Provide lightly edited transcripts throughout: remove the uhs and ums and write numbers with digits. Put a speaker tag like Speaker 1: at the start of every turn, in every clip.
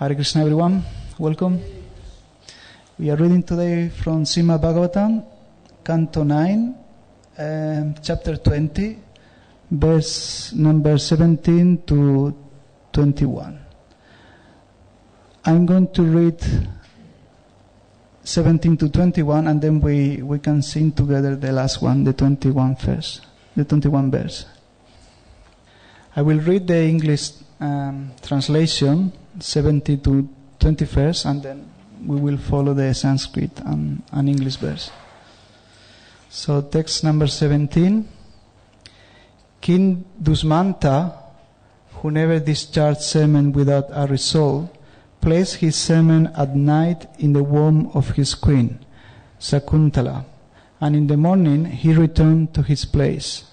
Speaker 1: Hare Krishna everyone, welcome. We are reading today from Srimad Bhagavatam, Canto 9, Chapter 20, verse number 17 to 21. I'm going to read 17 to 21 and then we can sing together the last one, the 21 verse. I will read the English translation, 70 to 21st, and then we will follow the Sanskrit and English verse. So text number 17. King Dusmanta, who never discharged semen without a resolve, placed his semen at night in the womb of his queen, Sakuntala, and in the morning he returned to his place.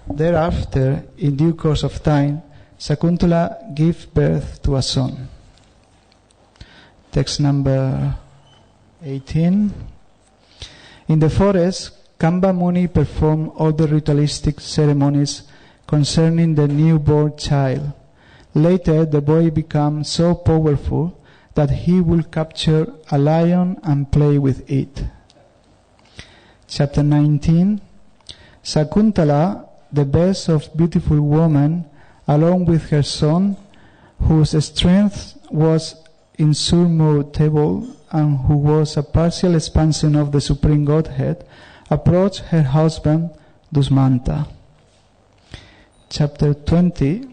Speaker 1: Thereafter, in due course of time, Sakuntala gave birth to a son. Text number 18. In the forest, Kamba Muni performed all the ritualistic ceremonies concerning the newborn child. Later, the boy became so powerful that he will capture a lion and play with it. Chapter 19. Sakuntala, the best of beautiful women, along with her son, whose strength was insurmountable and who was a partial expansion of the Supreme Godhead, approached her husband Dusmanta. Chapter 20.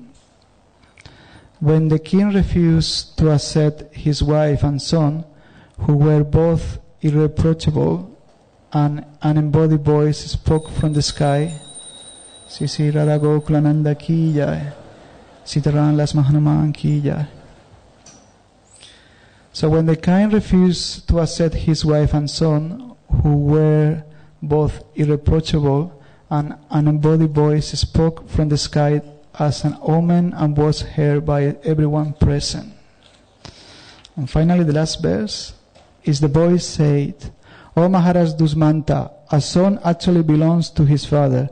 Speaker 1: When the king refused to accept his wife and son, who were both irreproachable, an embodied voice spoke from the sky, Sisi Radha Gokulananda ki jai, Sitaran Las Mahanuman ki jai. So when the king refused to accept his wife and son, who were both irreproachable, an embodied voice spoke from the sky as an omen and was heard by everyone present. And finally, the last verse is the voice said, O Maharaj Dusmanta, a son actually belongs to his father,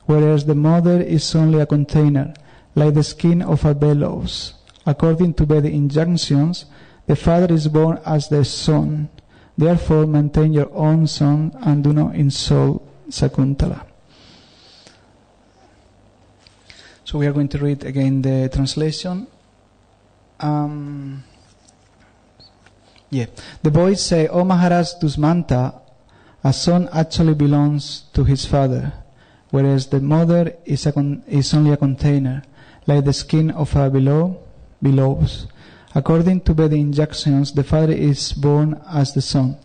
Speaker 1: whereas the mother is only a container, like the skin of a bellows. According to Vedic injunctions, the father is born as the son. Therefore, maintain your own son and do not insult Sakuntala. So we are going to read again the translation. The boys say, O Maharaj Dusmanta, a son actually belongs to his father, whereas the mother is only a container, like the skin of a bellows. According to Vedic injunctions, the father is born as the son.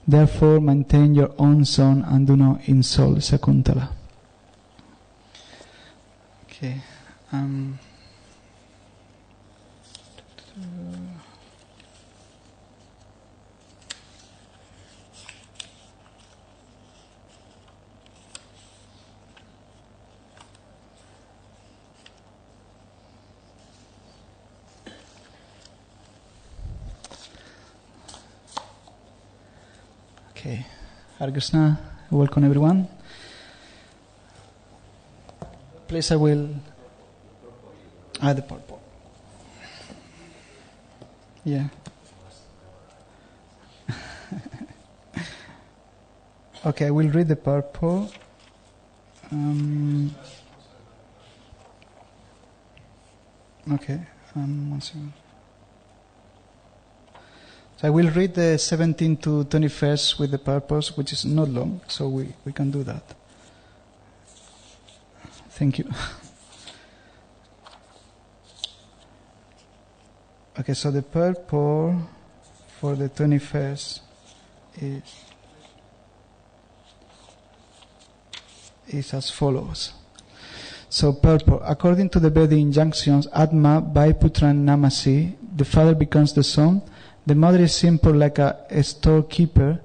Speaker 1: Therefore, maintain your own son and do not insult Sakuntala. Okay. Okay. Hare Krishna. Welcome everyone. Please, I will add the purport. Yeah. Okay, I will read the purport. Okay. One second. So I will read the 17 to 21st with the purpose, which is not long, so we can do that. Thank you. Okay, so the purport for the 21st is as follows. So purport. According to the Vedic injunctions, Atma Vaiputran Namasi, the father becomes the son. The mother is simple like a storekeeper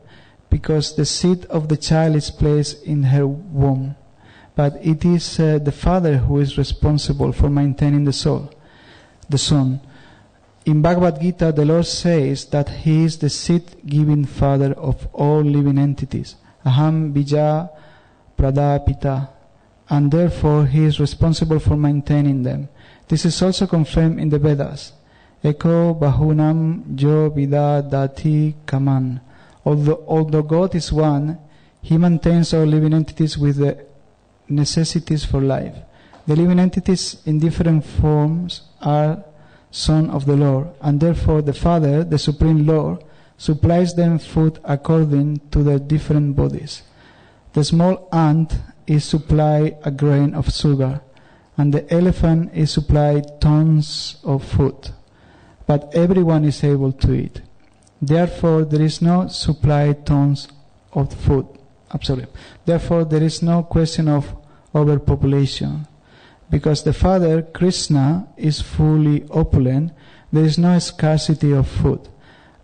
Speaker 1: because the seed of the child is placed in her womb. But it is the father who is responsible for maintaining the son. In Bhagavad Gita, the Lord says that He is the seed-giving father of all living entities. Aham bija pradapita. And therefore He is responsible for maintaining them. This is also confirmed in the Vedas. Eko bahunam jo vida dati kaman. Although God is one, He maintains all living entities with the necessities for life. The living entities in different forms are Son of the Lord, and therefore the Father, the Supreme Lord, supplies them food according to their different bodies. The small ant is supplied a grain of sugar, and the elephant is supplied tons of food. But everyone is able to eat. Therefore, there is no supply tons of food. Therefore, there is no question of overpopulation. Because the Father, Krishna, is fully opulent, there is no scarcity of food.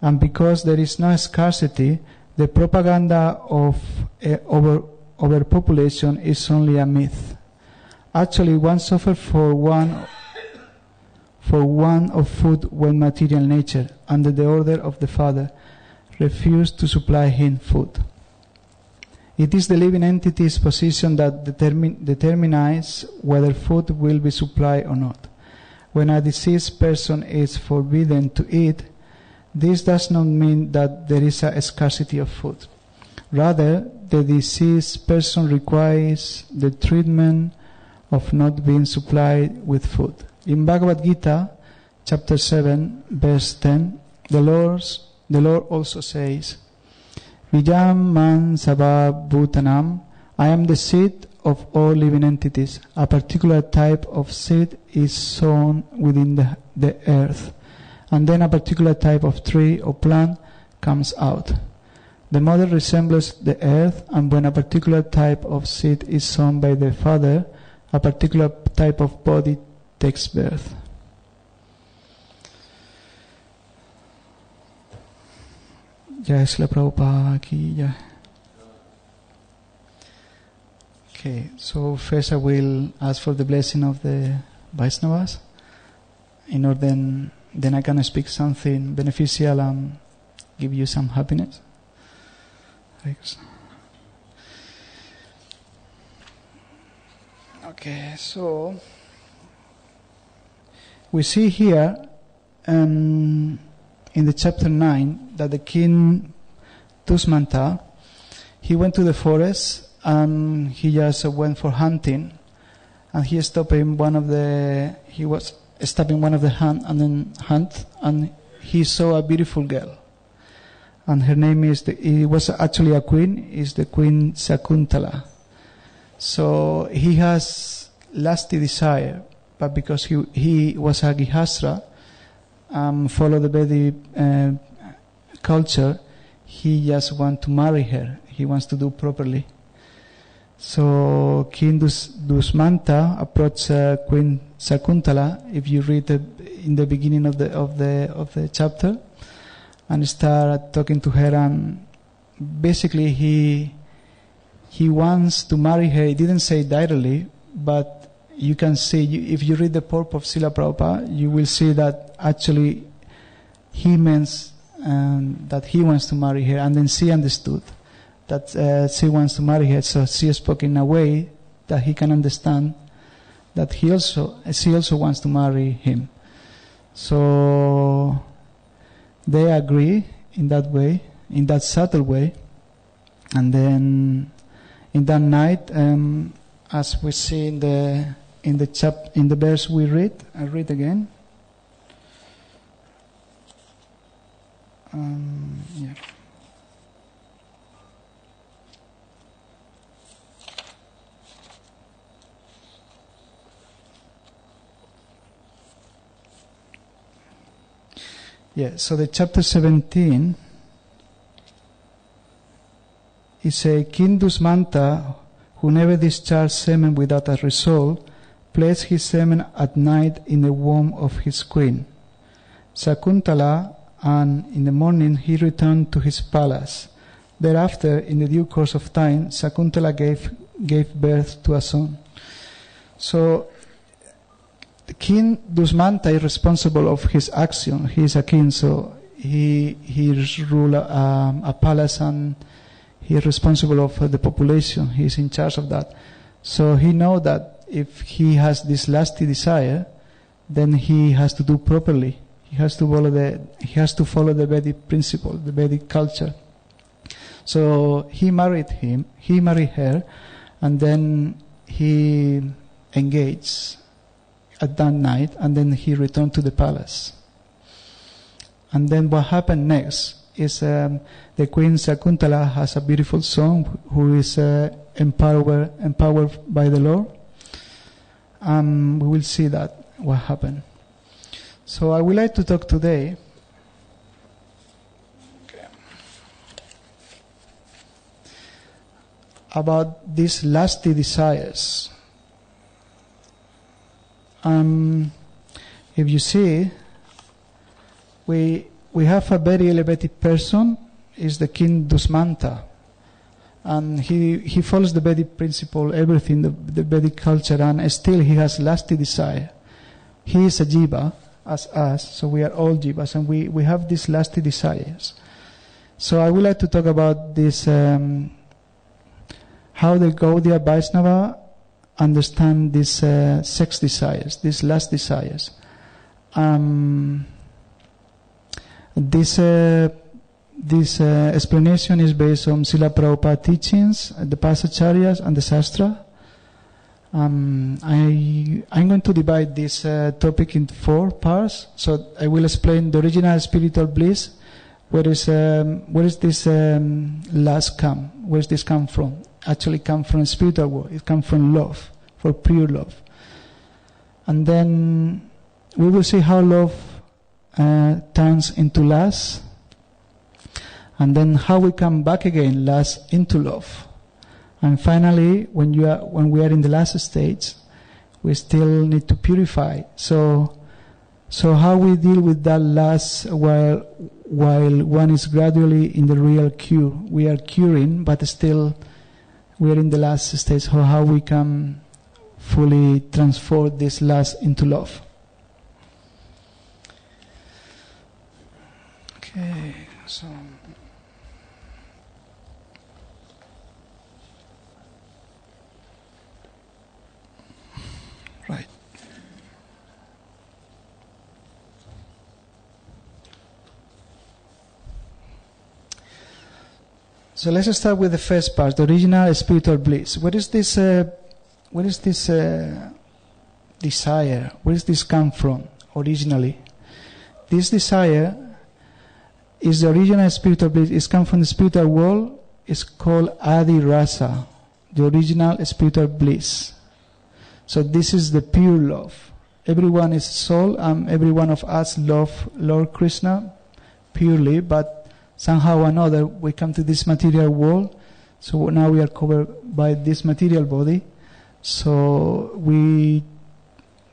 Speaker 1: And because there is no scarcity, the propaganda of overpopulation is only a myth. Actually, one suffers for want of food when material nature, under the order of the Father, refused to supply him food. It is the living entity's position that determines whether food will be supplied or not. When a deceased person is forbidden to eat, this does not mean that there is a scarcity of food. Rather, the deceased person requires the treatment of not being supplied with food. In Bhagavad Gita, chapter 7, verse 10, the Lord also says, Vijam man sabha bhutanam, I am the seed of all living entities. A particular type of seed is sown within the earth, and then a particular type of tree or plant comes out. The mother resembles the earth, and when a particular type of seed is sown by the father, a particular type of body takes birth. Jai Srila Prabhupada ki jai. Okay, so first I will ask for the blessing of the Vaishnavas, in order then I can speak something beneficial and give you some happiness. Thanks. Okay, so we see here in the chapter 9 that the king Tusmanta, he went to the forest and he just went for hunting, and he was stopping one of the hunt, and he saw a beautiful girl, and her name it was actually a queen, is the Queen Sakuntala. So he has lusty desire, but because he was a Gihastra, follow the Vedic culture, he just wants to marry her. He wants to do properly. So King Dusmanta approached Queen Sakuntala. If you read in the beginning of the chapter, and start talking to her, and basically he wants to marry her. He didn't say directly, but you can see, if you read the purport of Srila Prabhupada, you will see that actually he means that he wants to marry her, and then she understood that she wants to marry her, so she spoke in a way that he can understand that she also wants to marry him. So they agree in that way, in that subtle way, and then in that night, as we see in the verse we read, I read again. Yeah. Yeah, so the chapter 17 is a King Dusmanta, who never discharged semen without a result, placed his semen at night in the womb of his queen, Sakuntala, and in the morning he returned to his palace. Thereafter, in the due course of time, Sakuntala gave birth to a son. So, the King Dusmanta is responsible of his action. He is a king, so he rules a palace, and he is responsible of the population. He is in charge of that. So he knows that if he has this lusty desire, then he has to do properly. He has to follow the Vedic principle, the Vedic culture. So he married her, and then he engaged at that night, and then he returned to the palace. And then what happened next is the Queen Sakuntala has a beautiful son who is empowered by the Lord. We will see that what happened. So I would like to talk today about these lusty desires. If you see, we have a very elevated person, is the King Dusmanta, and he follows the Vedic principle, everything, the Vedic culture, and still he has lusty desire. He is a jiva, as us, so we are all jivas, and we have these lusty desires. So I would like to talk about this, how the Gaudiya Vaishnava understand these sex desires, these lust desires. This explanation is based on Srila Prabhupada teachings, the Pasacharyas, and the Shastra. I'm going to divide this topic in 4 parts. So I will explain the original spiritual bliss. Where is this lust come? Where does this come from? Actually, come from spiritual world. It comes from love, for pure love. And then we will see how love turns into lust, and then how we come back again, lust into love. And finally, when we are in the last stage, we still need to purify. So how we deal with that lust while one is gradually in the real cure. We are curing, but still we are in the last stage. So how we can fully transform this lust into love. Okay, so. Right. So let's start with the first part, the original spiritual bliss. What is this desire? Where does this come from originally? This desire is the original spiritual bliss. It's come from the spiritual world. It's called Adi Rasa, the original spiritual bliss. So this is the pure love. Everyone is soul, and every one of us love Lord Krishna purely, but somehow or another we come to this material world. So now we are covered by this material body. So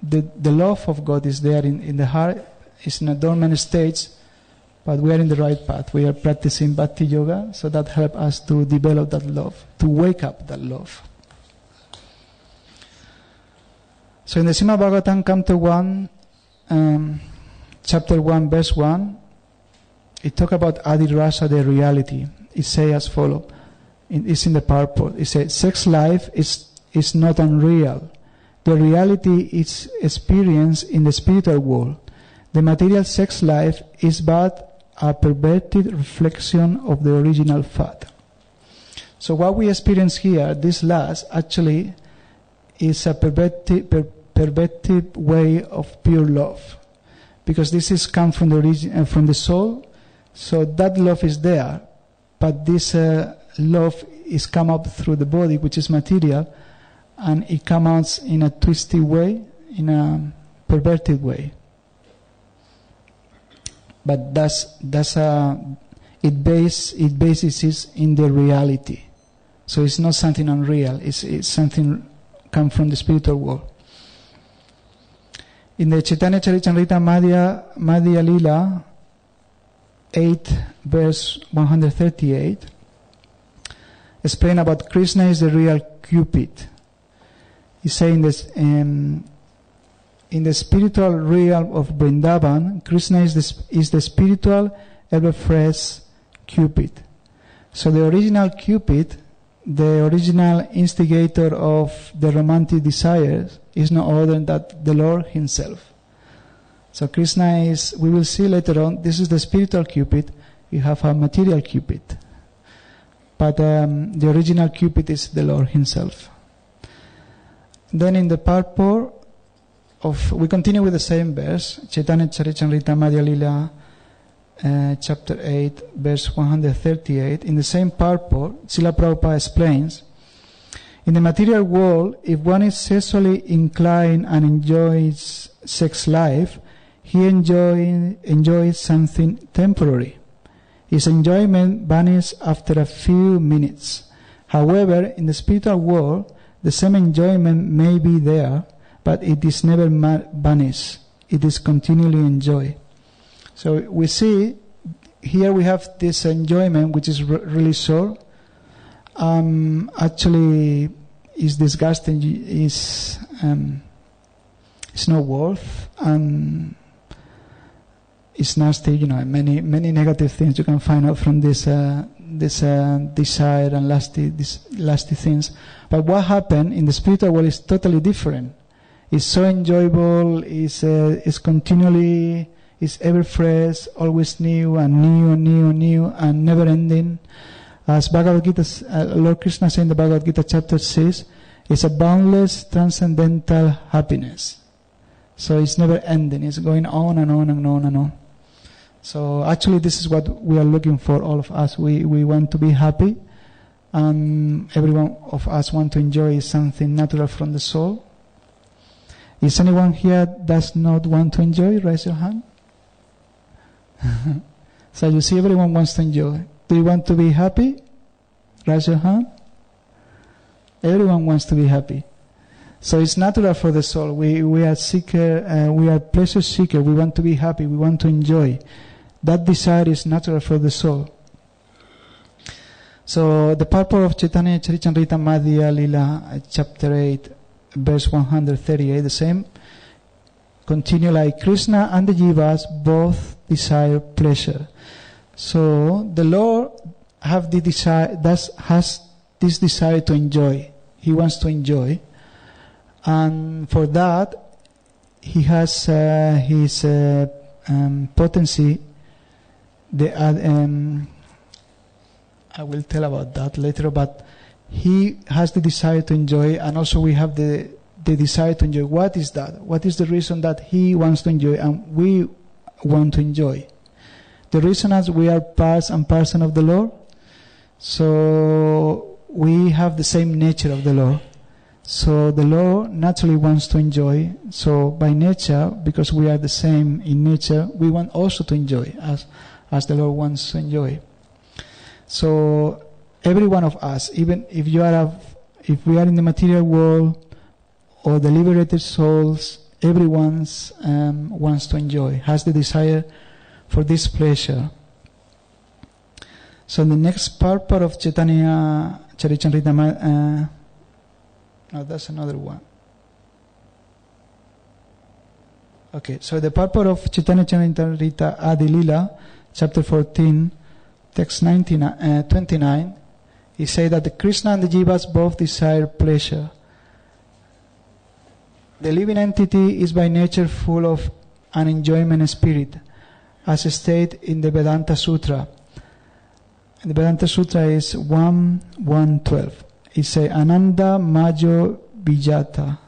Speaker 1: the love of God is there in the heart. It's in a dormant stage, but we are in the right path. We are practicing Bhakti Yoga, so that helps us to develop that love, to wake up that love. So in the Srimad Bhagavatam, Canto 1, chapter 1, verse 1, it talks about Adi Rasa, the reality. It says as follows. It's in the purport. It says, sex life is not unreal. The reality is experienced in the spiritual world. The material sex life is but a perverted reflection of the original fact. So what we experience here, this lust, actually is a perverted way of pure love, because this is come from the origin, from the soul. So that love is there, but this love is come up through the body, which is material, and it comes out in a twisted way, in a perverted way. But it bases in the reality. So it's not something unreal. It's something come from the spiritual world. In the Chaitanya Charitamrita Madhya Lila 8, verse 138, explain about Krishna is the real Cupid. He's saying this in the spiritual realm of Vrindavan, Krishna is the spiritual ever-fresh Cupid. So the original Cupid, the original instigator of the romantic desires, is no other than the Lord Himself. So Krishna is, we will see later on, this is the spiritual Cupid, you have a material Cupid. But the original Cupid is the Lord himself. Then in the purport of, we continue with the same verse, Chaitanya Charitamrita Madhya Lila, chapter 8, verse 138. In the same purport, Srila Prabhupada explains, in the material world, if one is sexually inclined and enjoys sex life, he enjoys something temporary. His enjoyment vanishes after a few minutes. However, in the spiritual world, the same enjoyment may be there, but it is never vanished. It is continually enjoyed. So we see, here we have this enjoyment which is really short. Actually, is disgusting, is no worth, and it's nasty, many negative things you can find out from this desire and lusty things. But what happened in the spiritual world is totally different. It's so enjoyable, it's continually, it's ever fresh, always new and new and new and new and never ending. As Bhagavad Gita, Lord Krishna said in the Bhagavad Gita chapter 6, it's a boundless transcendental happiness. So it's never ending, it's going on and on and on and on. So actually this is what we are looking for, all of us. We want to be happy, and every one of us want to enjoy something natural from the soul. Is anyone here does not want to enjoy? Raise your hand. So you see, everyone wants to enjoy. Do you want to be happy? Raise your hand. Everyone wants to be happy. So it's natural for the soul. We are seeker, we are pleasure seeker. We want to be happy. We want to enjoy. That desire is natural for the soul. So the purport of Chaitanya Charitamrita Madhya Lila, chapter 8, verse 138, the same. Continue like Krishna and the Jivas both desire pleasure. So the Lord has this desire to enjoy. He wants to enjoy. And for that, he has his potency. I will tell about that later, but he has the desire to enjoy, and also we have the desire to enjoy. What is that? What is the reason that he wants to enjoy and we want to enjoy? The reason is we are parts and parcel of the Lord, so we have the same nature of the Lord. So the Lord naturally wants to enjoy. So by nature, because we are the same in nature, we want also to enjoy as the Lord wants to enjoy. So every one of us, even if we are in the material world or the liberated souls, everyone wants to enjoy, has the desire for this pleasure. So the next part of Chaitanya Charitamrita, no, that's another one. Okay, so the purport of Chaitanya Charitamrita Adi Lila, chapter 14, text 29, he said that the Krishna and the Jivas both desire pleasure. The living entity is by nature full of an enjoyment spirit, as stated in the Vedanta Sutra. And the Vedanta Sutra is 1.1.12. It says, Ananda Majo Vijata.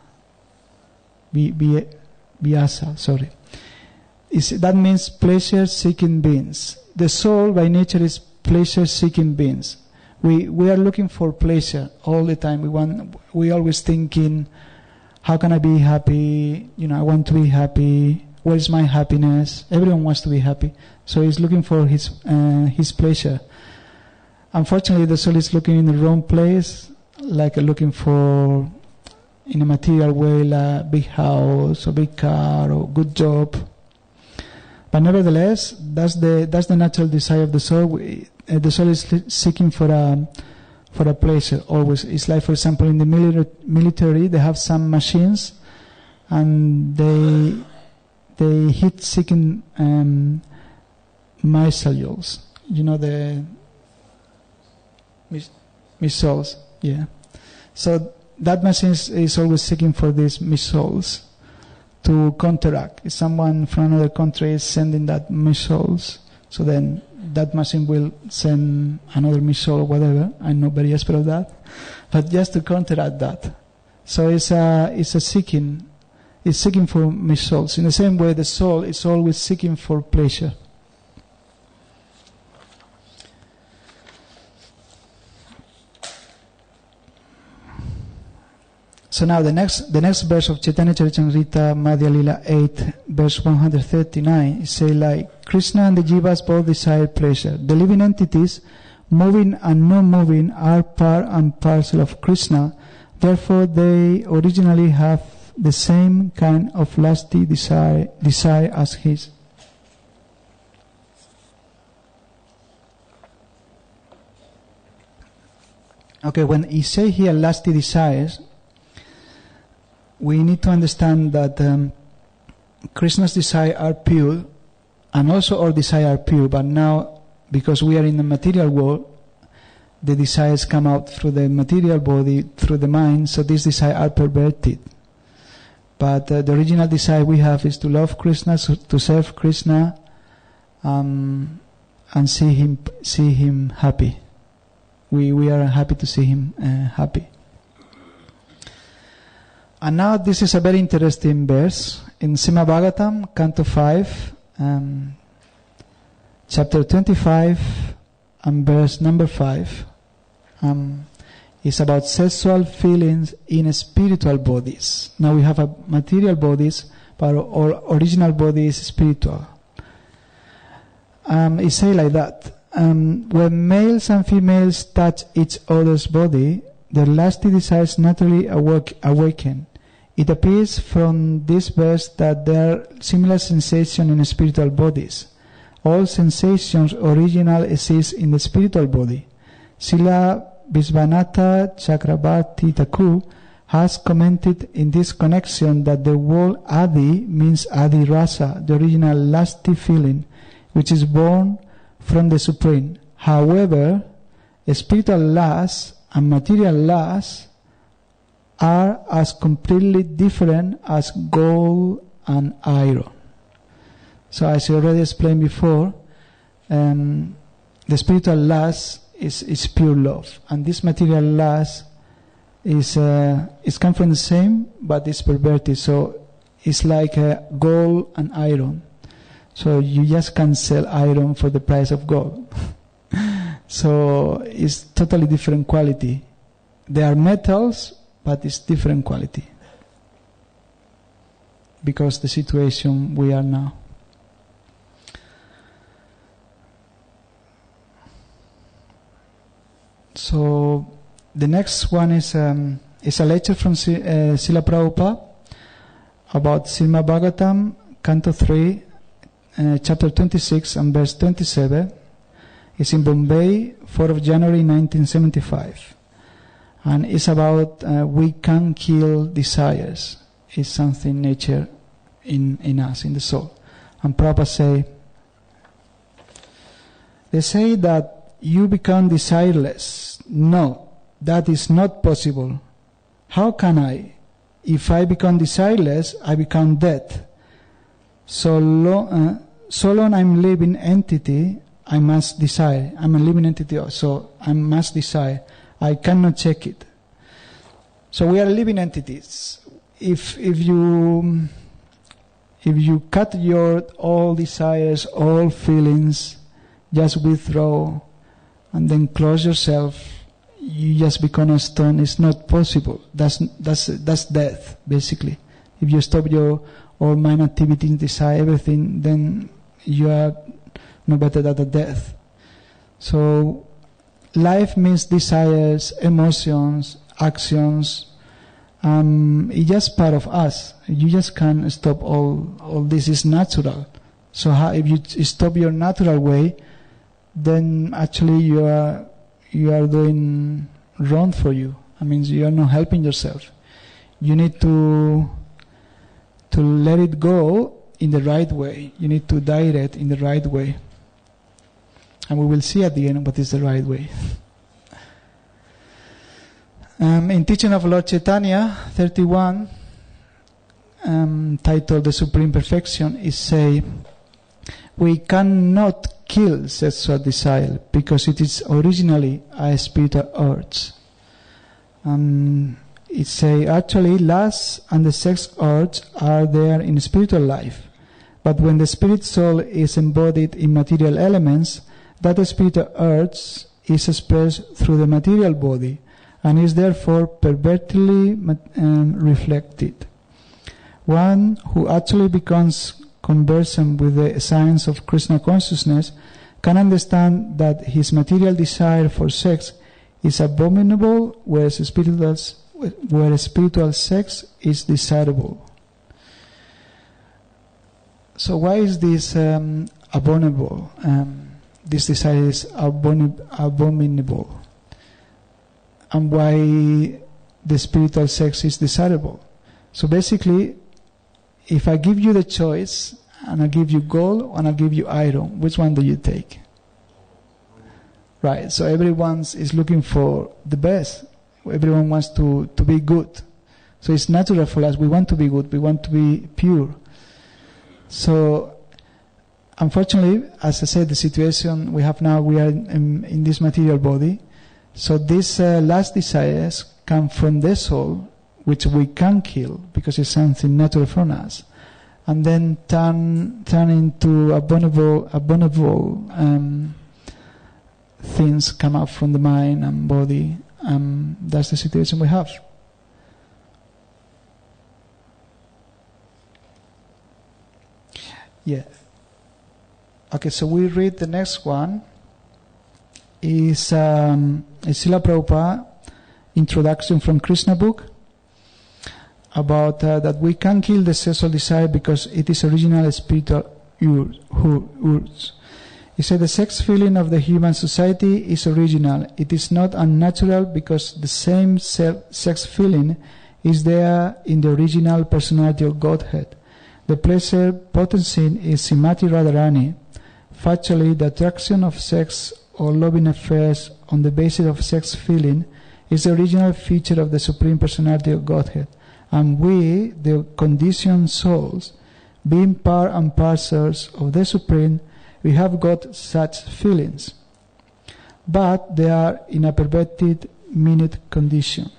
Speaker 1: Vyasa, sorry. That means pleasure-seeking beings. The soul by nature is pleasure-seeking beings. We are looking for pleasure all the time. We always thinking, how can I be happy? I want to be happy. Where is my happiness? Everyone wants to be happy. So he's looking for his pleasure. Unfortunately, the soul is looking in the wrong place, like looking for, in a material way, like a big house, a big car, or good job. But nevertheless, that's the natural desire of the soul. The soul is seeking for a pleasure always. It's like, for example, in the military, they have some machines, and they heat-seeking missiles. The missiles, yeah. So that machine is always seeking for these missiles. to counteract. If someone from another country is sending that missiles, so then that machine will send another missile or whatever. I'm not very expert of that, but just to counteract that. So it's seeking for missiles. In the same way, the soul is always seeking for pleasure. So now the next verse of Chaitanya Charitamrita Madhya Lila 8, verse 139, it says like, Krishna and the Jivas both desire pleasure. The living entities, moving and non-moving, are part and parcel of Krishna. Therefore, they originally have the same kind of lusty desire as his. Okay, when he say here lusty desires, we need to understand that Krishna's desire are pure, and also our desire are pure, but now, because we are in the material world, the desires come out through the material body, through the mind, so these desires are perverted. But the original desire we have is to love Krishna, to serve Krishna, and see him happy. We are happy to see him happy. And now this is a very interesting verse in Srimad Bhagavatam, Canto 5, chapter 25, and verse number 5. It's about sexual feelings in spiritual bodies. Now we have a material bodies, but our original body is spiritual. It says like that. When males and females touch each other's body, their lusty desires naturally awaken. It appears from this verse that there are similar sensations in spiritual bodies. All sensations original exist in the spiritual body. Srila Visvanatha Chakrabarti Thakur has commented in this connection that the word Adi means Adi Rasa, the original lusty feeling, which is born from the Supreme. However, spiritual lust and material lust are as completely different as gold and iron. So as I already explained before, the spiritual lust is pure love, and this material lust is come from the same, but it's perverted. So it's like gold and iron. So you just can't sell iron for the price of gold. So it's totally different quality. They are metals, but it's different quality because the situation we are now. So the next one is a lecture from Srila Prabhupada about Srimad Bhagavatam, Canto 3, chapter 26 and verse 27. It's in Bombay, 4th of January 1975. And it's about we can kill desires. It's something nature in us, in the soul. And Prabhupada they say that you become desireless. No, that is not possible. How can I? If I become desireless, I become dead. So long I'm living entity, I must desire. I'm a living entity, so I must desire. I cannot check it. So we are living entities. If you cut your all desires, all feelings, just withdraw and then close yourself, you just become a stone. It's not possible. That's death, basically. If you stop your all mind activities, desire, everything, then you are no better than the death. So life means desires, emotions, actions. It's just part of us. You just can't stop all this is natural. So if you stop your natural way, then actually you are doing wrong for you. I mean, you are not helping yourself. You need to let it go in the right way. You need to direct in the right way. And we will see at the end what is the right way. In teaching of Lord Chaitanya 31, titled The Supreme Perfection, is say, we cannot kill sexual desire because it is originally a spiritual urge. It say, actually, lust and the sex urge are there in spiritual life. But when the spirit soul is embodied in material elements, that spiritual urge is expressed through the material body and is therefore pervertedly reflected. One who actually becomes conversant with the science of Krishna consciousness can understand that his material desire for sex is abominable, whereas spiritual sex is desirable. So why is this abominable? This desire is abominable. And why the spiritual sex is desirable? So basically, if I give you the choice, and I give you gold, and I give you iron, which one do you take? Right, so everyone is looking for the best. Everyone wants to be good. So it's natural for us. We want to be good. We want to be pure. So, unfortunately, as I said, the situation we have now, we are in this material body. So these last desires come from the soul, which we can kill because it's something natural from us, and then turn into abominable things come out from the mind and body. That's the situation we have. Yeah. Okay, so we read the next one. Is Srila Prabhupada introduction from Krishna book about that we can kill the sexual desire because it is original spiritual urge. He said the sex feeling of the human society is original. It is not unnatural because the same sex feeling is there in the original personality of Godhead. The pleasure potency is Srimati Radharani. Factually, the attraction of sex or loving affairs on the basis of sex feeling is the original feature of the Supreme Personality of Godhead. And we, the conditioned souls, being part and parcels of the Supreme, we have got such feelings. But they are in a perverted, minute condition.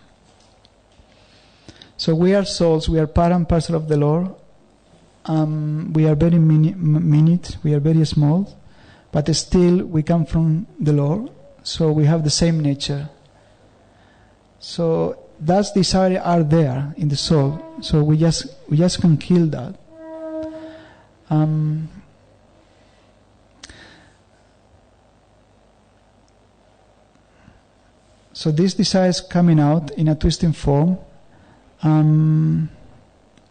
Speaker 1: So we are souls, we are part and parcel of the Lord. We are very minute, we are very small, but still we come from the Lord, so we have the same nature. So that desire are there in the soul, so we just can kill that. So this desire is coming out in a twisting form.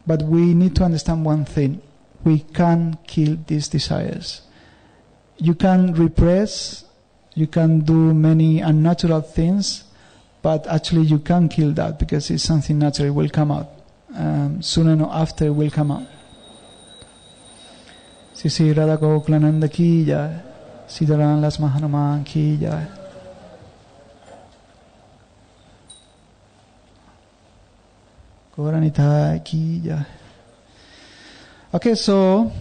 Speaker 1: But we need to understand one thing. We can kill these desires. You can repress, you can do many unnatural things, but actually you can kill that because it's something natural. It will come out. Sooner or after it will come out. Sisi Radha Goklananda ki jai, Sitaran Las Mahanuman ki jai. Okay, so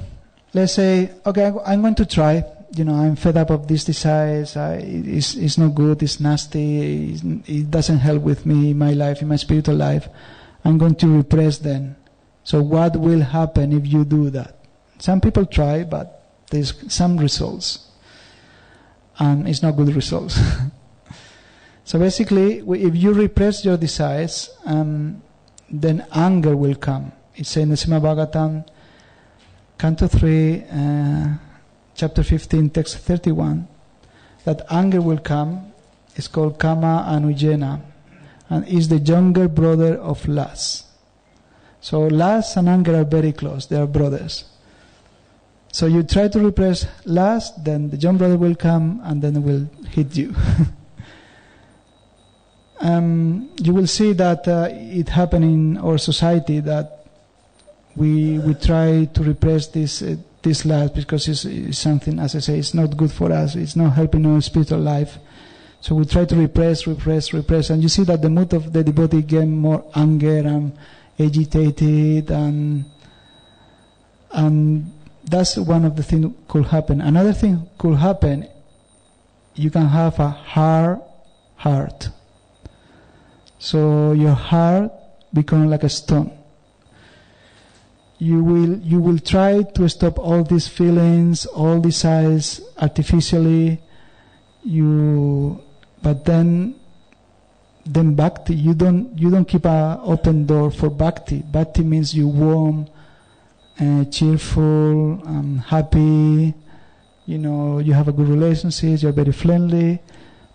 Speaker 1: let's say, okay, I'm going to try. I'm fed up of these desires. It's not good. It's nasty. It doesn't help with me in my life, in my spiritual life. I'm going to repress them. So what will happen if you do that? Some people try, but there's some results, and it's not good results. So basically, if you repress your desires, then anger will come. It's in the Srimad Bhagavatam, Canto 3, Chapter 15, Text 31, that anger will come. It's called Kama Anujena, and is the younger brother of lust. So lust and anger are very close. They are brothers. So you try to repress lust, then the young brother will come and then will hit you. You will see that it happened in our society that we try to repress this lust because it's something, as I say, it's not good for us. It's not helping our spiritual life. So we try to repress, and you see that the mood of the devotee get more anger, and agitated, and that's one of the things could happen. Another thing could happen, you can have a hard heart. So your heart becomes like a stone. You will try to stop all these feelings, all desires artificially. But then bhakti, you don't keep an open door for bhakti. Bhakti means you warm, cheerful, happy. You have a good relationship. You're very friendly.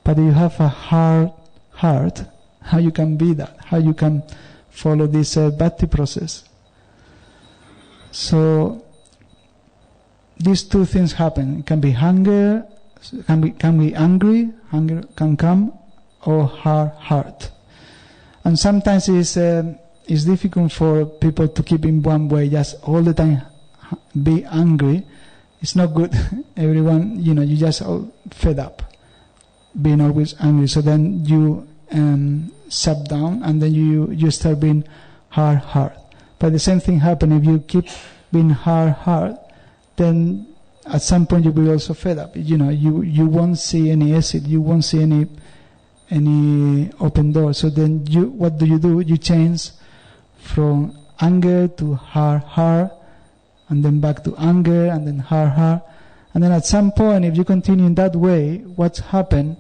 Speaker 1: But you have a hard heart. How you can be that? How you can follow this bhakti process? So these two things happen. It can be hunger, can be angry, hunger can come, or hard heart. And sometimes it's difficult for people to keep in one way, just all the time be angry. It's not good. Everyone, you just all fed up being always angry. So then you shut down, and then you start being hard heart. But the same thing happens if you keep being hard heart, then at some point you will also fed up. You won't see any exit. You won't see any open door. So then what do? You change from anger to hard heart, and then back to anger, and then hard heart. And then at some point, if you continue in that way, what's happened?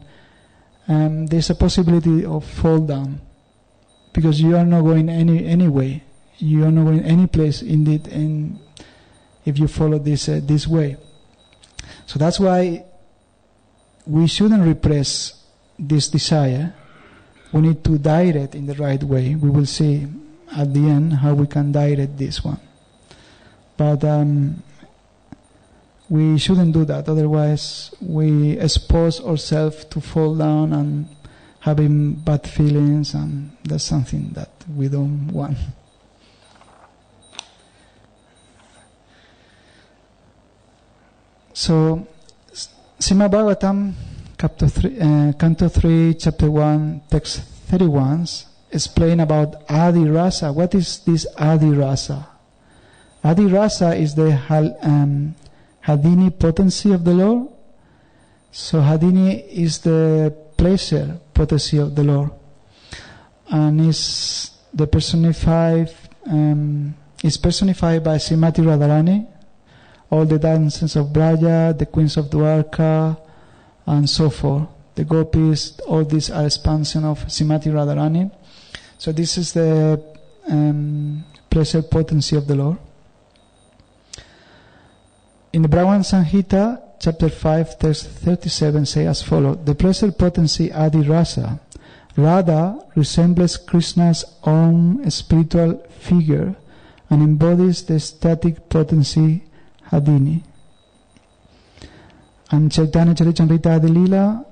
Speaker 1: There's a possibility of fall down, because you are not going any way. You are not going any place indeed, if you follow this way. So that's why we shouldn't repress this desire. We need to direct in the right way. We will see at the end how we can direct this one. But we shouldn't do that. Otherwise, we expose ourselves to fall down and having bad feelings, and that's something that we don't want. So, Srimad Bhagavatam, Canto 3, Chapter 1, Text 31, explain about Adi Rasa. What is this Adi Rasa? Adi Rasa is the Hadini potency of the Lord. So Hadini is the pleasure potency of the Lord, and is personified by Srimati Radharani. All the dances of Braja, the queens of Dwarka, and so forth. The gopis, all these are expansion of Srimati Radharani. So this is the pleasure potency of the Lord. In the Brahman Samhita, chapter 5, text 37 say as follows: the pleasure potency Adi Rasa, Radha resembles Krishna's own spiritual figure and embodies the static potency Hadini. And Chaitanya Charitamrita Adilila,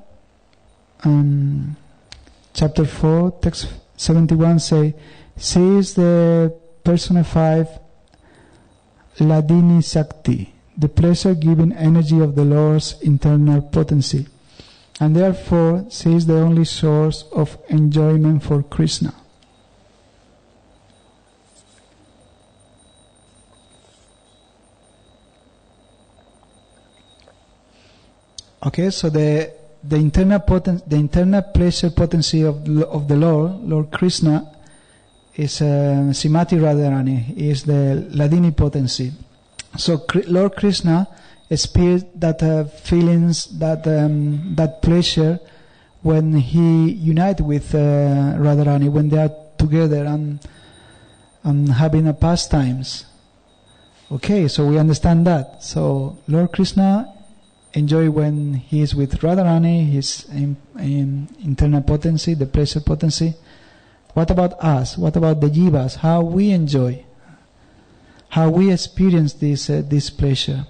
Speaker 1: chapter 4, text 71 say, she is the personified Ladini Sakti, the pleasure-giving energy of the Lord's internal potency, and therefore she is the only source of enjoyment for Krishna. Okay, so the internal pleasure potency of the Lord Krishna is Srimati Radharani, is the Ladini potency. So Lord Krishna experienced that feelings, that pleasure when he united with Radharani, when they are together and having a pastimes. Okay, so we understand that. So Lord Krishna enjoy when he is with Radharani, his internal potency, the pleasure potency. What about us? What about the jivas? How we enjoy? How we experience this pleasure?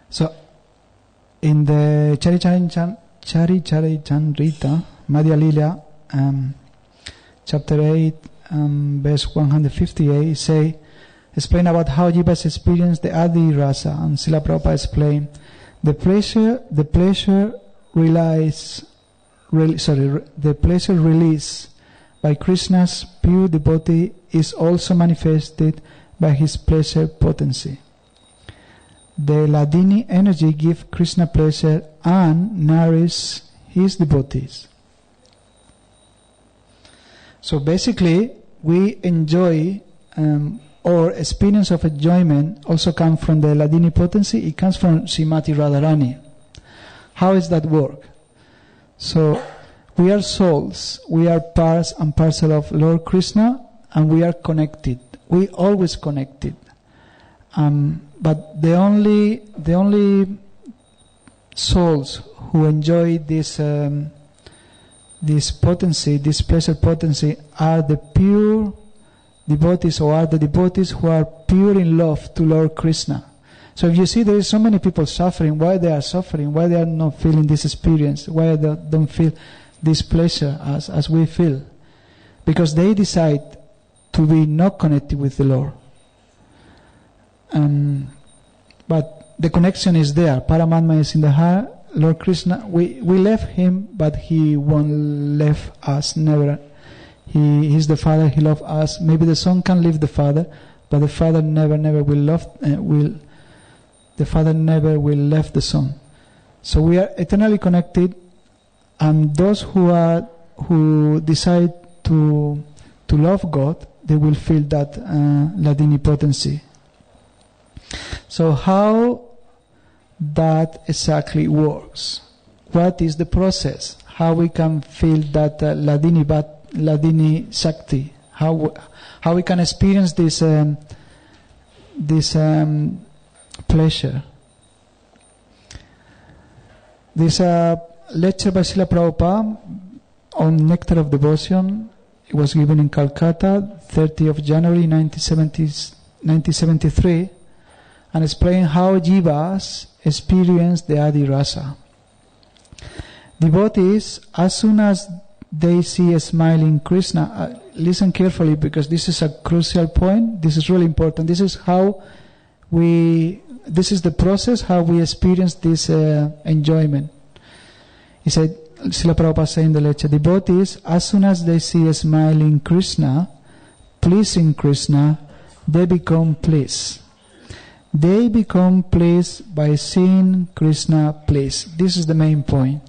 Speaker 1: So, in the Charitamrita, Madhya Lila, chapter 8, verse 158, say, explain about how jivas experience the Adi Rasa, and Srila Prabhupada explained the pleasure release by Krishna's pure devotee is also manifested by his pleasure potency. The Hladini energy gives Krishna pleasure and nourishes his devotees. So basically, we enjoy, or experience of enjoyment also comes from the Hladini potency. It comes from Srimati Radharani. How does that work? So we are souls. We are parts and parcel of Lord Krishna, and we are connected. We always connected. But the only souls who enjoy this potency, this pleasure potency, are the pure devotees, or are the devotees who are pure in love to Lord Krishna. So if you see there is so many people suffering, why they are suffering, why they are not feeling this experience, why they don't feel this pleasure as we feel? Because they decide to be not connected with the Lord. But the connection is there. Paramatma is in the heart. Lord Krishna, we left him, but he won't leave us, never. He is the Father, he loves us. Maybe the Son can leave the Father, but the Father never will love, the Father never will leave the Son. So we are eternally connected, and those who decide to love God, they will feel that Hladini potency. So how that exactly works? What is the process? How we can feel that Hladini Shakti? How we can experience this pleasure? There's a lecture by Srila Prabhupada on Nectar of Devotion. It was given in Calcutta, 30th of January 1973, and explain how jivas experience the Adi Rasa. Devotees, as soon as they see a smiling Krishna, listen carefully because this is a crucial point. This is really important. This is the process how we experience this enjoyment. He said, Srila Prabhupada said in the lecture, devotees, as soon as they see a smiling Krishna, pleasing Krishna, they become pleased. They become pleased by seeing Krishna pleased. This is the main point.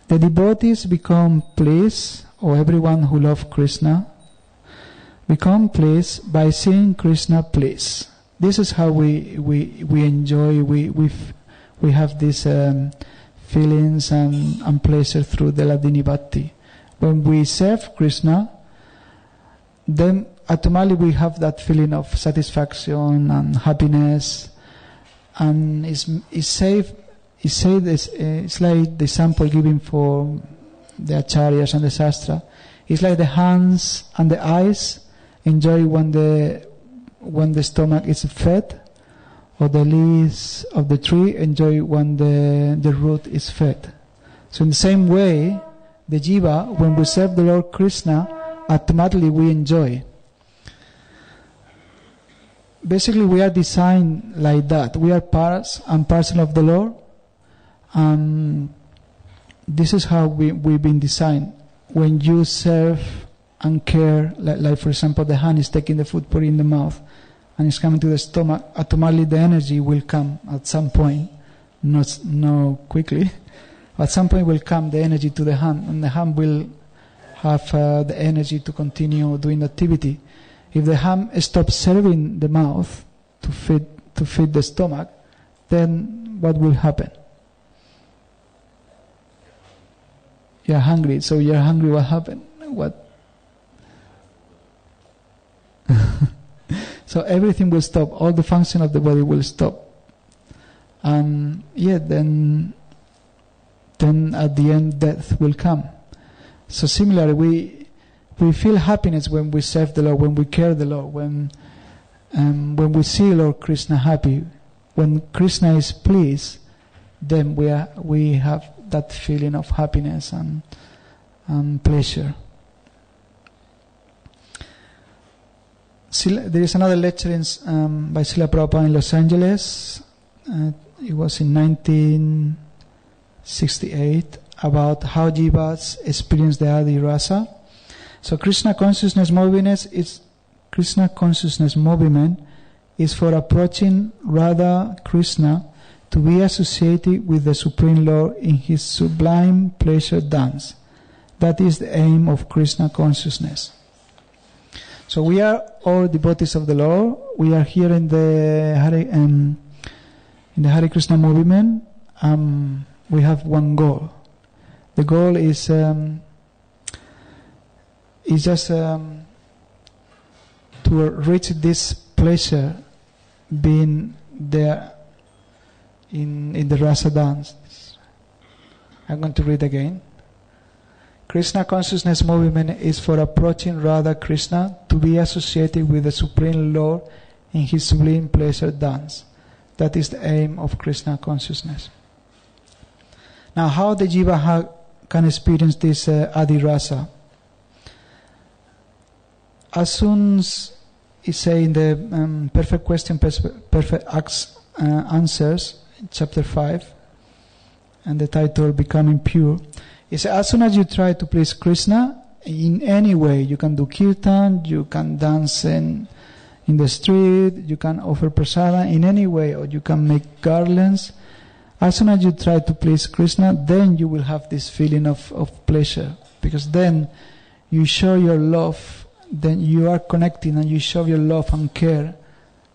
Speaker 1: The devotees become pleased, or everyone who loves Krishna, become pleased by seeing Krishna pleased. This is how we enjoy, we have these feelings and pleasure through the Hladini Bhakti. When we serve Krishna, then automatically we have that feeling of satisfaction and happiness, and it's like the example given for the acharyas and the shastra. It's like the hands and the eyes enjoy when the stomach is fed, or the leaves of the tree enjoy when the root is fed. So in the same way, the jiva, when we serve the Lord Krishna, automatically we enjoy. Basically, we are designed like that. We are parts and parcel of the Lord. This is how we've been designed. When you serve and care, like for example, the hand is taking the food, putting in the mouth, and it's coming to the stomach, automatically the energy will come at some point, not quickly. At some point will come the energy to the hand, and the hand will have the energy to continue doing the activity. If the hand stops serving the mouth to feed the stomach, then what will happen? You're hungry. So you're hungry, what happened? What? So everything will stop. All the function of the body will stop. Then at the end death will come. So similarly, we feel happiness when we serve the Lord, when we care the Lord, when we see Lord Krishna happy, when Krishna is pleased, then we have that feeling of happiness and pleasure. There is another lecture by Srila Prabhupada in Los Angeles. It was in 1968 about how jivas experience the Adi Rasa. So Krishna consciousness movement is for approaching Radha Krishna to be associated with the Supreme Lord in his sublime pleasure dance. That is the aim of Krishna consciousness. So we are all devotees of the Lord. We are here in the Hare Krishna movement. We have one goal. The goal is just to reach this pleasure, being there in the rasa dance. I'm going to read again. Krishna consciousness movement is for approaching Radha Krishna to be associated with the Supreme Lord in his sublime pleasure dance. That is the aim of Krishna consciousness. Now, how the jiva can experience this adi rasa? As soon as it say in the Perfect Question, Perfect Answers, chapter 5, and the title Becoming Pure, it says, as soon as you try to please Krishna in any way, you can do kirtan, you can dance in the street, you can offer prasada in any way, or you can make garlands. As soon as you try to please Krishna, then you will have this feeling of pleasure, because then you show your love, then you are connecting and you show your love and care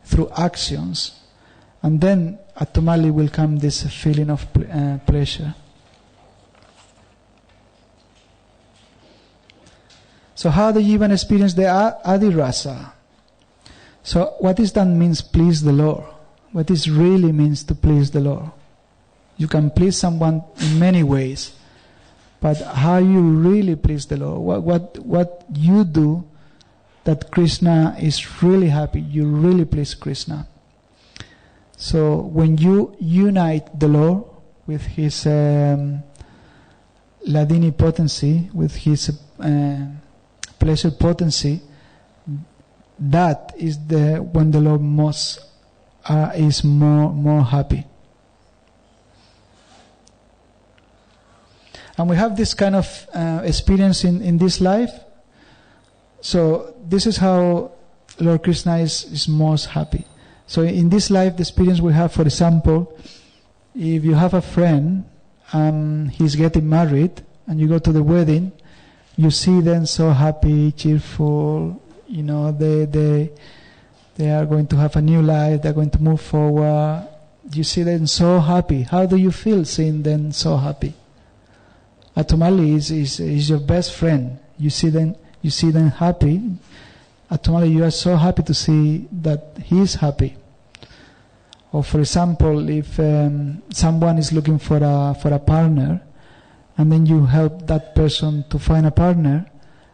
Speaker 1: through actions, and then automatically will come this feeling of pleasure. So how do you even experience the adi rasa? So what is that means, please the Lord? What it really means to please the Lord? You can please someone in many ways, but how you really please the Lord? What you do that Krishna is really happy, you really please Krishna. So when you unite the Lord with his Ladini potency, with his pleasure potency, that is when the Lord most is more happy. And we have this kind of experience in this life. So this is how Lord Krishna is most happy. So in this life, the experience we have, for example, if you have a friend, he's getting married, and you go to the wedding, you see them so happy, cheerful, they are going to have a new life, they're going to move forward. You see them so happy. How do you feel seeing them so happy? Automatically is your best friend. You see them happy. Automatically you are so happy to see that he is happy. Or for example, if someone is looking for a partner, and then you help that person to find a partner,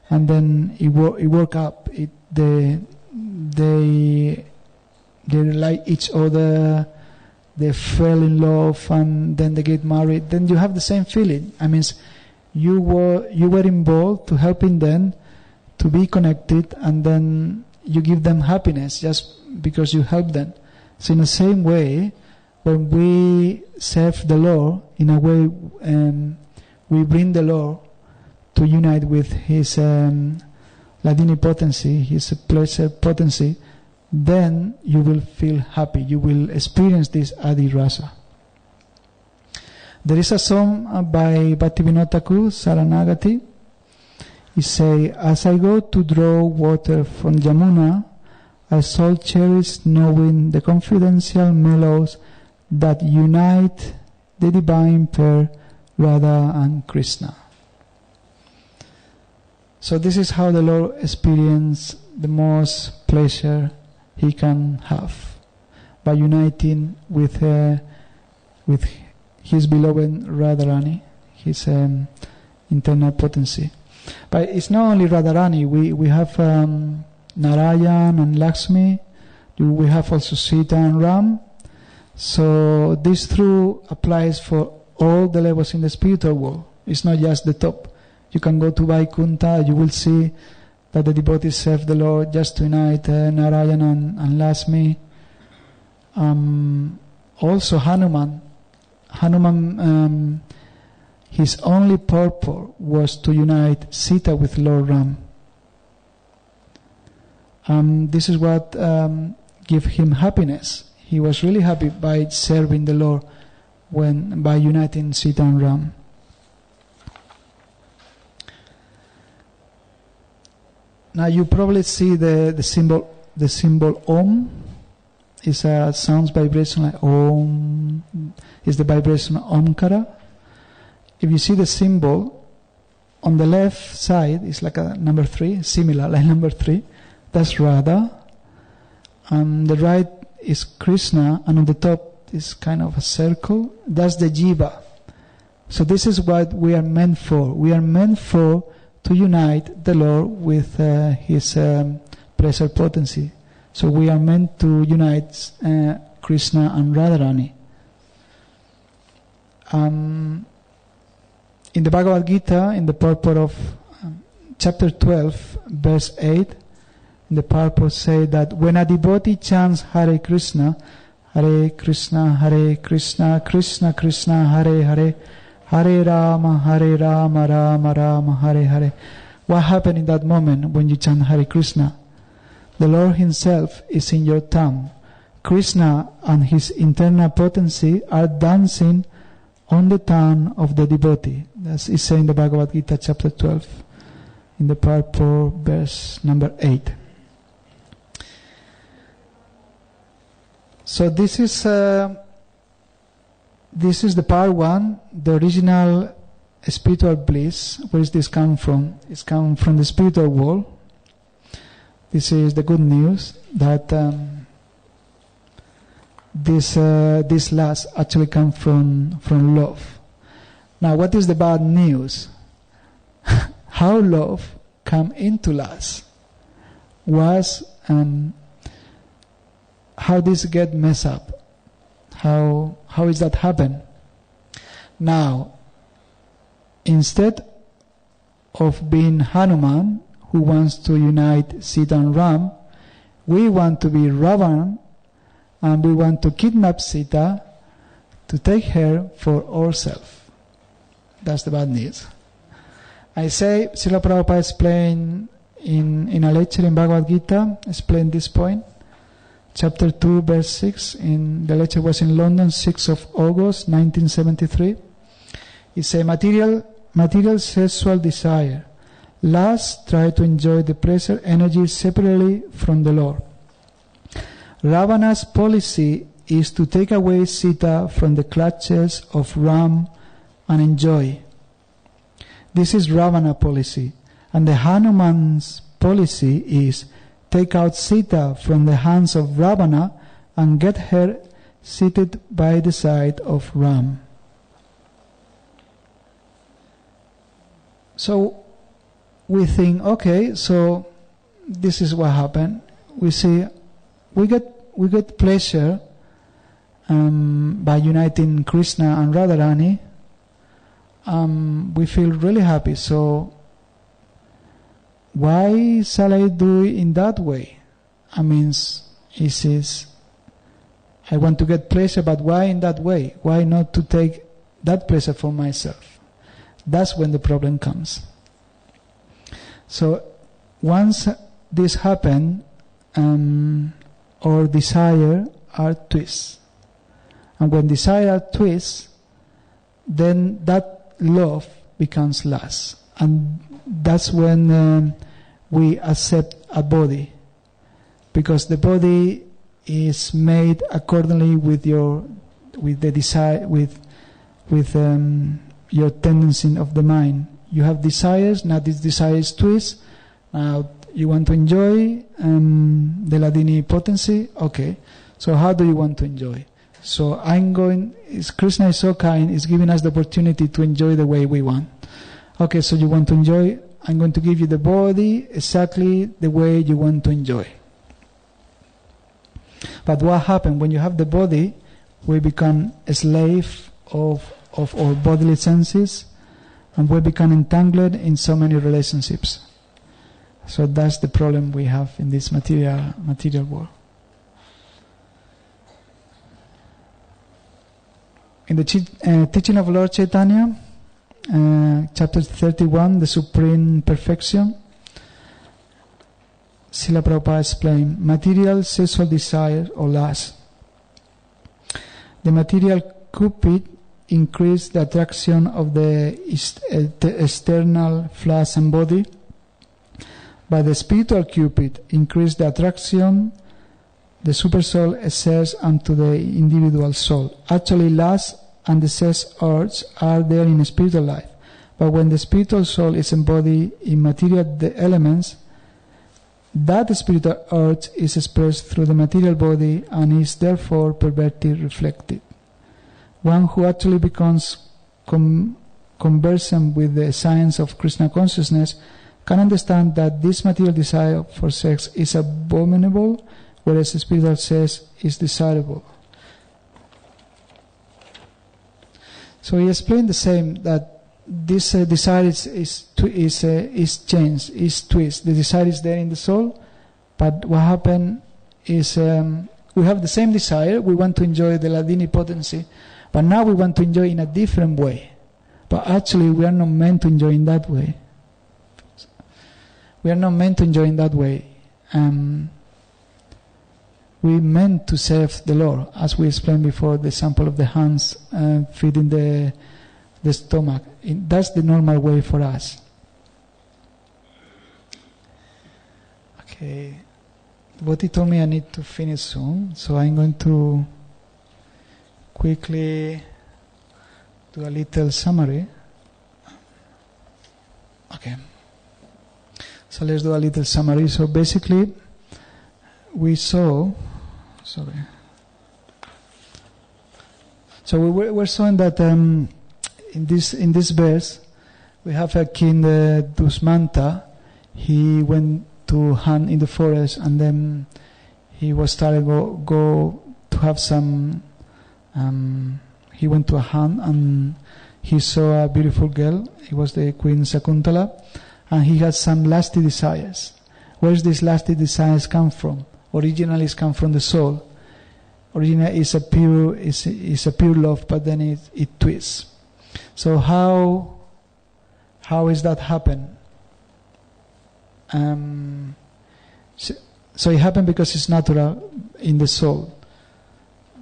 Speaker 1: and then it work up. They like each other, they fell in love, and then they get married. Then you have the same feeling. I mean, you were involved to helping them to be connected, and then you give them happiness just because you help them. So in the same way, when we serve the Lord, in a way, we bring the Lord to unite with his Ladini potency, his pleasure potency, then you will feel happy. You will experience this adi rasa. There is a song by Bhaktivinoda Thakur, Saranagati. He say, as I go to draw water from Yamuna, I shall cherish knowing the confidential mellows that unite the divine pair, Radha and Krishna. So this is how the Lord experiences the most pleasure he can have, by uniting with his beloved Radharani, his internal potency. But it's not only Radharani. We have Narayan and Lakshmi. We have also Sita and Ram. So this through applies for all the levels in the spiritual world. It's not just the top. You can go to Vaikuntha, you will see that the devotees serve the Lord just to unite Narayan and Lakshmi. Also Hanuman. His only purpose was to unite Sita with Lord Ram. This is what gave him happiness. He was really happy by serving the Lord by uniting Sita and Ram. Now you probably see the symbol Om. It's a sound vibration like Om. Is the vibration Omkara. If you see the symbol on the left side, it's like a number 3, similar like number 3. That's Radha. The right is Krishna, and on the top is kind of a circle. That's the Jiva. So this is what we are meant for. We are meant for to unite the Lord with His pleasure potency. So we are meant to unite Krishna and Radharani. In the Bhagavad Gita, in the purport of chapter 12, verse 8, the purport say that when a devotee chants Hare Krishna, Krishna, Krishna Krishna, Hare Hare, Hare Rama, Rama Rama, Hare Hare. What happened in that moment when you chant Hare Krishna? The Lord Himself is in your tongue. Krishna and His internal potency are dancing on the tongue of the devotee. That's is saying in the Bhagavad Gita chapter 12, in the purport, verse number 8. So this is the part 1, the original spiritual bliss. Where is this come from? It's come from the spiritual world. This is the good news that this last actually comes from love. Now, what is the bad news? How love come into lust? How this get messed up? How is that happen? Now, instead of being Hanuman, who wants to unite Sita and Ram, we want to be Ravan, and we want to kidnap Sita to take her for ourselves. That's the bad news. I say, Srila Prabhupada explained in a lecture in Bhagavad Gita, explained this point, chapter 2, verse 6, the lecture was in London, 6th of August, 1973. He said, material sexual desire. Lust try to enjoy the pleasure energy separately from the Lord. Ravana's policy is to take away Sita from the clutches of Ram and enjoy. This is Ravana policy. And the Hanuman's policy is take out Sita from the hands of Ravana and get her seated by the side of Ram. So we think, okay, so this is what happened. We see, we get pleasure by uniting Krishna and Radharani. We feel really happy. So why shall I do it in that way? I mean, he says, I want to get pleasure, but why in that way? Why not to take that pleasure for myself? That's when the problem comes. So once this happens, our desire are twists. And when desire twists, then that love becomes lust. And that's when we accept a body. Because the body is made accordingly with the desire, with your tendency of the mind. You have desires, now these desires twist. Now you want to enjoy the Ladini potency. Okay, so how do you want to enjoy? So Krishna is so kind, is giving us the opportunity to enjoy the way we want. Okay, so you want to enjoy, I'm going to give you the body exactly the way you want to enjoy. But what happens when you have the body? We become a slave of our bodily senses, and we become entangled in so many relationships. So that's the problem we have in this material world. In the teaching of Lord Chaitanya, chapter 31, the Supreme Perfection, Srila Prabhupada explained, material sexual desire or lust. The material cupid increased the attraction of the external flesh and body, but the spiritual cupid increased the attraction the supersoul exerts unto the individual soul. Actually, lust and the sex urge are there in spiritual life, but when the spiritual soul is embodied in material elements, that spiritual urge is expressed through the material body and is therefore perverted, reflected. One who actually becomes conversant with the science of Krishna consciousness can understand that this material desire for sex is abominable, whereas spiritual sex is desirable. So he explained the same, that this desire is changed, is twist. The desire is there in the soul, but what happened is we have the same desire. We want to enjoy the Ladini potency, but now we want to enjoy in a different way. But actually, we are not meant to enjoy in that way. We are not meant to enjoy in that way. We meant to serve the Lord, as we explained before. The example of the hands feeding the stomach. That's the normal way for us. Okay. What he told me I need to finish soon, so I'm going to quickly do a little summary. Okay. So let's do a little summary. So basically, we saw... Sorry. So we're showing that in this verse, we have a king Dusmanta. He went to hunt in the forest, and then he was started go to have some. He went to a hunt, and he saw a beautiful girl. It was the Queen Sakuntala, and he had some lusty desires. Where does these lusty desires come from? Originally, it's come from the soul. Originally, it's a pure love, but then it twists. So how is that happen? So it happened because it's natural in the soul.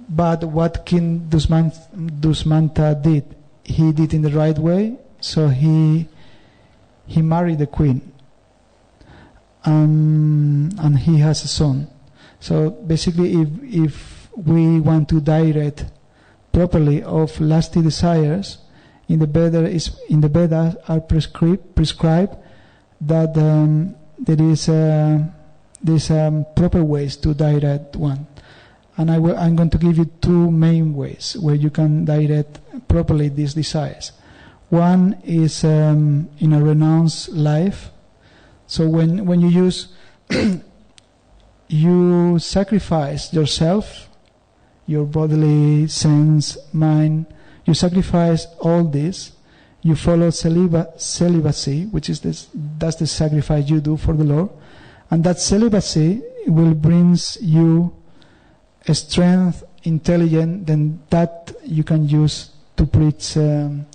Speaker 1: But what King Dusmanta did, he did in the right way. So he married the queen, and he has a son. So basically, if we want to direct properly of lusty desires, in the Vedas are prescribed that there's proper ways to direct one, and I'm going to give you two main ways where you can direct properly these desires. One is in a renounced life. So when you use you sacrifice yourself, your bodily sense, mind, you sacrifice all this. You follow celibacy, which is that's the sacrifice you do for the Lord, and that celibacy will brings you a strength, intelligence, then that you can use to preach and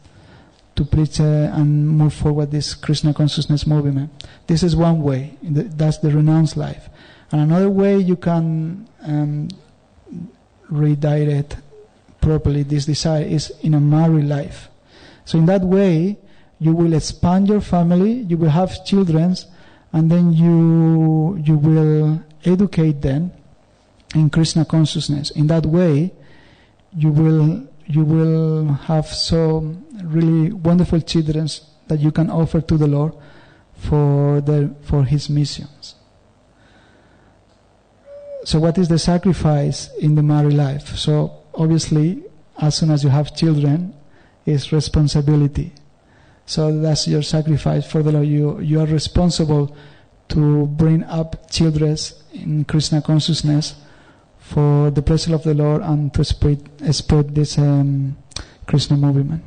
Speaker 1: move forward this Krishna consciousness movement. This is one way. That's the renounced life. And another way you can redirect properly this desire is in a married life. So in that way, you will expand your family, you will have children, and then you will educate them in Krishna consciousness. In that way, you will have some really wonderful children that you can offer to the Lord for His missions. So what is the sacrifice in the married life? So obviously, as soon as you have children, is responsibility. So that's your sacrifice for the Lord. You are responsible to bring up children in Krishna consciousness for the pleasure of the Lord and to spread this Krishna movement.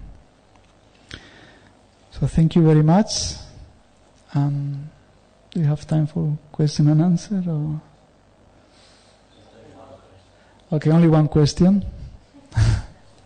Speaker 1: So thank you very much. Do you have time for question and answer? Or? Okay, only one question.